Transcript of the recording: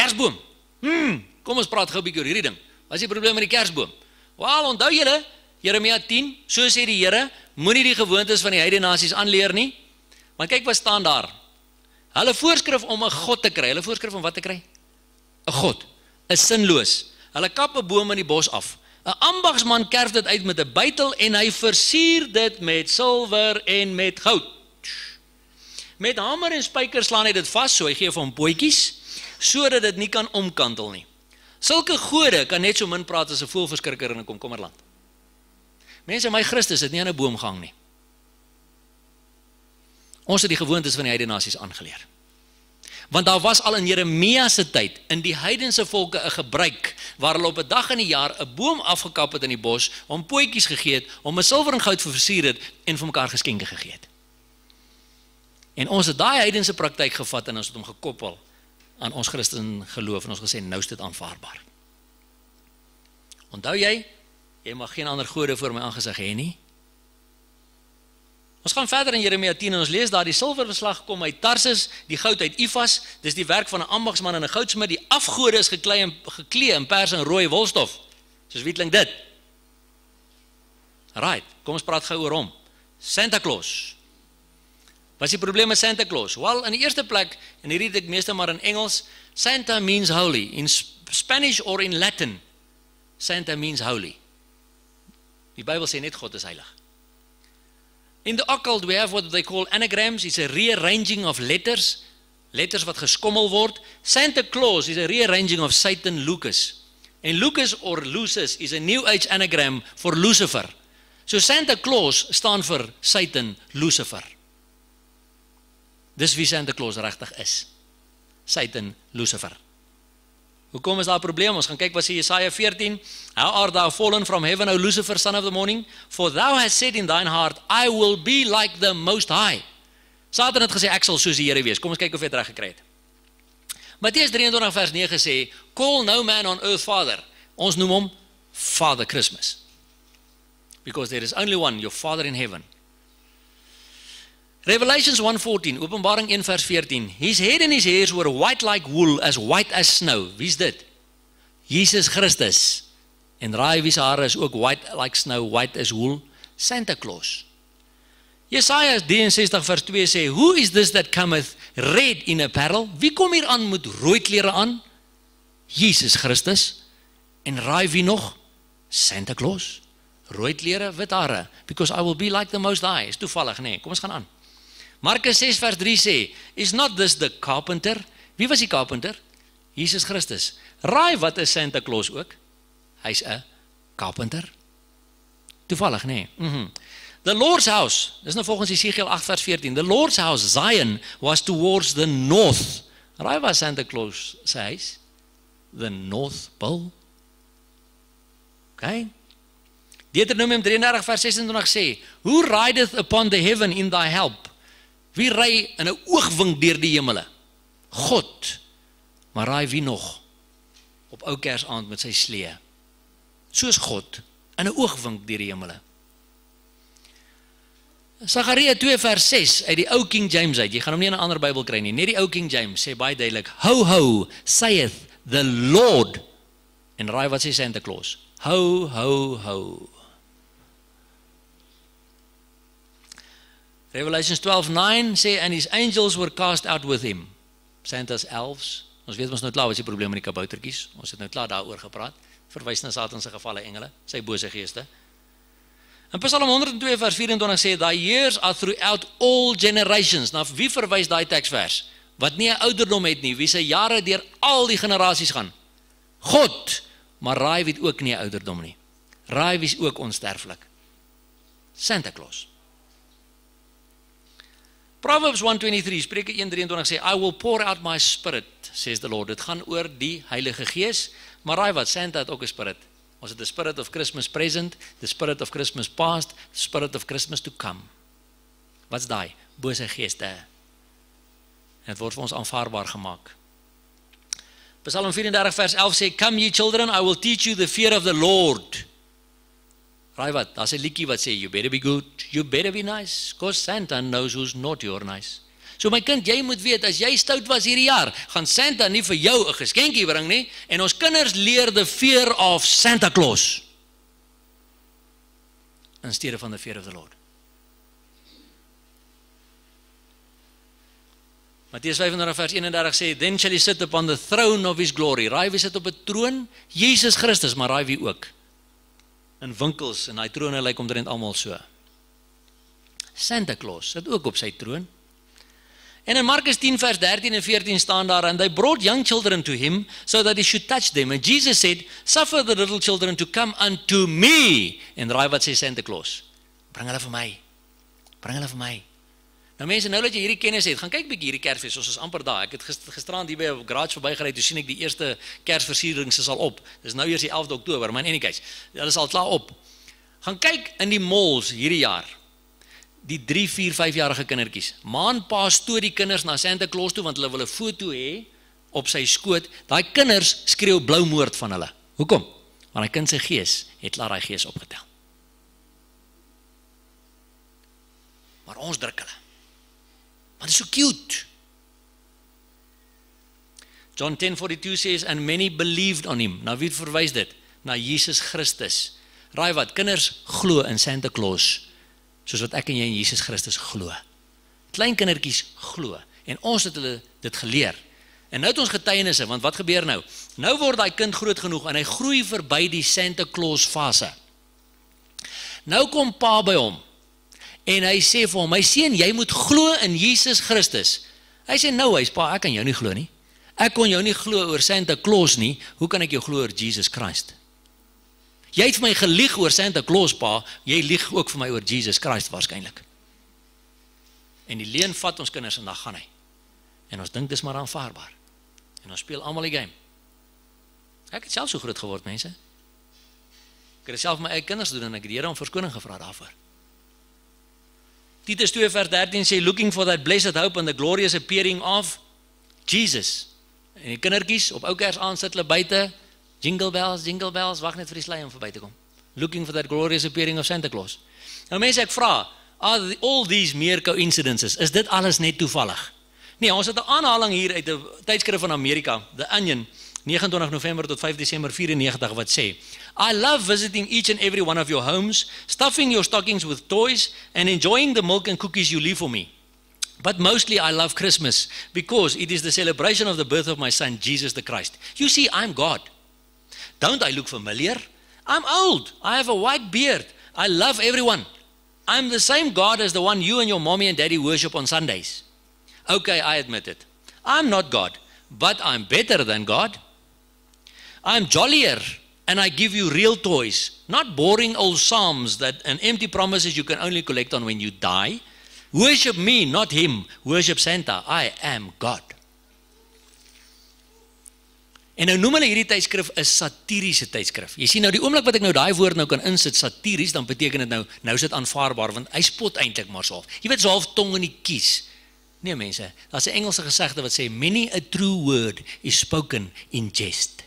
Kersboom. Kom ons praat gou 'n bietjie oor hierdie ding. Wat is die probleem met die Kersboom? Wel, onthou julle, Jeremia 10, so sê die Here, moenie die gewoontes van die heidene nasies aanleer nie. Want kyk wat staan daar. Hulle voorskrif om 'n God te kry. Hulle voorskrif om wat te kry? 'n God. Is sinloos. Hulle kap 'n boom in die bos af. 'n Ambagsman kerf dit uit met 'n bytel en hy versier dit met silwer en met goud. Met hamer en spyker slaan hy dit vas, so hy gee vir hom potjies, sodat dit nie kan omkantel nie. Sulke gode kan net so min praat as 'n voëlverskrikker in 'n komkommerland. Mense, my Christus het nie aan 'n boom gehang nie. Ons het die gewoontes van die heidene nasies aangeleer. Want daar was al in Jeremia se tyd, in die heidense volke 'n gebruik, waar hulle op 'n dag in die jaar 'n boom afgekap het in die bos, hom potjies gegee het, hom met silwer en goud versier het, en vir mekaar geskenke gegee het. En ons het daai heidense praktyk gevat, en ons het hom gekoppel aan ons Christen geloof, en ons gesê, nou is dit aanvaarbaar. Onthou jy mag geen ander gode voor my aangesig hê nie. Ons gaan verder in Jeremia 10 en ons lees daar, die silverbeslag kom uit Tarsis, die goud uit Ifas, dis die werk van 'n ambagsman en 'n goudsmid, die afgode is geklee in pers en rooi wolstof. Soos wie klink dit? Right, kom ons praat gou oor hom. Santa Claus. Wat is die probleem met Santa Claus? Wel, in die eerste plek, en hierdie het ek meeste maar in Engels, Santa means holy. In Spanish or in Latin, Santa means holy. Die Bybel sê net God is heilig. In the occult we have what they call anagrams. It's a rearranging of letters wat geskommel word. Santa Claus is a rearranging of Satan Lucas. En Lucas or Lucis is a New Age anagram for Lucifer. So Santa Claus staan vir Satan Lucifer. Dis wie Santa Claus regtig is. Satan Lucifer. Hoekom is daar 'n probleem? Ons gaan kyk wat sê Jesaja 14. How art thou fallen from heaven, O Lucifer, son of the morning? For thou hast said in thine heart, I will be like the Most High. Satan het gesê, ek sal soos die Here wees. Kom ons kyk of jy dit reg gekry het. Matteus 23 vers 9 sê, call no man on earth father. Ons noem hom Father Christmas. Because there is only one, your Father in heaven. Revelations 1:14, Openbaring 1 vers 14. His head and his hairs were white like wool, as white as snow. Wie is dit? Jesus Christus. En raai wie se hare is ook white like snow, white as wool? Santa Claus. Jesaja 63 vers 2 sê, who is this that cometh red in apparel? Wie kom hier aan met rooi klere aan? Jesus Christus. En raai wie nog? Santa Claus. Rooi klere, wit hare. Because I will be like the Most High. Is toevallig, nee. Kom ons gaan aan. Markus 6 vers 3 sê, is not this the carpenter? Wie was die carpenter? Jesus Christus. Raai wat is Santa Claus ook? Hy's 'n carpenter. Toevallig, nee. The Lord's house, dis nou volgens Jesegiel 8 vers 14, the Lord's house, Zion, was towards the north. Raai wat Santa Claus se huis? The North Pole. Okay. Deuteronomium 33 vers 26 sê, who rideth upon the heaven in thy help? Wie ry in 'n oogwink deur die hemele? God. Maar raai wie nog? Op ou Kersaand met sy slee. Soos God, in 'n oogwink deur die hemele. Sagaria 2 vers 6 uit die ou King James uit. Jy gaan hom nie in 'n ander Bybel kry nie. Net die ou King James sê baie duidelik, ho ho, saith the Lord. En raai wat sê Santa Claus? Ho ho ho. Revelations 12:9 sê, and his angels were cast out with him. Santa's elves. Ons weet ons nou klaar wat is die probleem met die kaboutertjies. Ons het nou klaar daaroor gepraat. Verwys na Satan se gevalle engele, sy bose geeste. In Psalm 102 vers 24 sê, thy years are throughout all generations. Nou wie verwys daai teksvers? Wat nie 'n ouderdom het nie, wie se jare deur al die generasies gaan? God. Maar raai wie het ook nie 'n ouderdom nie. Raai wie is ook onsterflik? Santa Claus. Proverbs 1:23, Spreuke 1:23 sê, I will pour out my spirit, says the Lord. Dit gaan oor die Heilige Gees, maar raai wat, Santa het ook 'n spirit. Ons het the spirit of Christmas present, the spirit of Christmas past, the spirit of Christmas to come. Wat's daai? Bose geeste. En dit word vir ons aanvaarbaar gemaak. Psalm 34 vers 11 sê, come ye children, I will teach you the fear of the Lord. Raai wat, daar's 'n liedjie wat sê, you better be good, you better be nice, because Santa knows who's naughty or nice. So my kind, jy moet weet, as jy stout was hierdie jaar, gaan Santa nie vir jou 'n geskenkie bring nie, en ons kinders leer the fear of Santa Claus, instead van the fear of the Lord. Matteus 25 vers 31 sê, then shall he sit upon the throne of his glory. Raai wie sit op 'n troon? Jesus Christus, maar raai wie ook? In winkels, en hy trone lyk omtrent almal so. Santa Claus sit ook op sy troon. En in Markus 10 vers 13 en 14 staan daar, and they brought young children to him, so that he should touch them. And Jesus said, suffer the little children to come unto me. En raai wat sê Santa Claus? Bring hulle vir my. Bring hulle vir my. Nou mense, nou dat jy hierdie kennis het, gaan kyk bietjie hierdie Kersfees, ons is amper daar. Ek het gisterand hier by 'n garage verbygery, toe sien ek die eerste Kersversierings is al op. Dis nou eers die 11de Oktober, maar in any case, hulle is al klaar op. Gaan kyk in die malls hierdie jaar. Die 3, 4, 5-jarige kindertjies. Ma en pa stoot die kinders na Santa Claus toe, want hulle wil 'n foto hê op sy skoot. Daai kinders skreeu blou moord van hulle. Hoekom? Want hy kind se gees het klaar daai gees opgetel. Maar ons druk hulle. Maar dit is so cute. John 10:42 says, and many believed on him. Nou wie verwys dit? Na Jesus Christus. Raai wat, kinders glo in Santa Claus, soos wat ek en jy in Jesus Christus glo. Klein kindertjies glo, en ons het hulle dit geleer. En nou het ons getuienisse, want wat gebeur nou? Nou word daai kind groot genoeg, en hy groei verby die Santa Claus fase. Nou kom pa by hom, en hy sê vir hom, my seun, jy moet glo in Jesus Christus. Hy sê, nou hy's pa, ek kan jou nie glo nie. Ek kon jou nie glo oor Santa Claus nie, hoe kan ek jou glo oor Jesus Christ? Jy het vir my gelieg oor Santa Claus, pa, jy lieg ook vir my oor Jesus Christ waarskynlik. En die leuen vat ons kinders en dan gaan hy. En ons dink dis maar aanvaarbaar. En ons speel almal die game. Ek het self so groot geword, mense. Ek het self my eie kinders doen en ek het die Here om verskoning gevra daarvoor. Titus 2 vers 13 sê, looking for that blessed hope and the glorious appearing of Jesus. En die kindertjies op ou Kersaand sit hulle buite, jingle bells, wag net vir die slei om verby te kom. Looking for that glorious appearing of Santa Claus. Nou mense, ek vra, are all these mere coincidences? Is dit alles net toevallig? Nee, ons het 'n aanhaling hier uit 'n tydskrif van Amerika, The Onion, 29 November tot 5 Desember 94, wat sê, I love visiting each and every one of your homes, stuffing your stockings with toys, and enjoying the milk and cookies you leave for me. But mostly I love Christmas, because it is the celebration of the birth of my son, Jesus the Christ. You see, I'm God. Don't I look familiar? I'm old. I have a white beard. I love everyone. I'm the same God as the one you and your mommy and daddy worship on Sundays. Okay, I admit it. I'm not God, but I'm better than God. I'm jollier, and I give you real toys, not boring old psalms and empty promises you can only collect on when you die. Worship me, not him. Worship Santa. I am God. En nou noem hulle hierdie tydskrif 'n satiriese tydskrif. Jy sien nou die oomblik wat ek nou daai woord nou kan insit, satiries, dan beteken dit nou is dit aanvaarbaar, want hy spot eintlik maar so half. Jy weet so half tong in die kies. Nee mense, daar's 'n Engelse gesegde wat sê, many a true word is spoken in jest.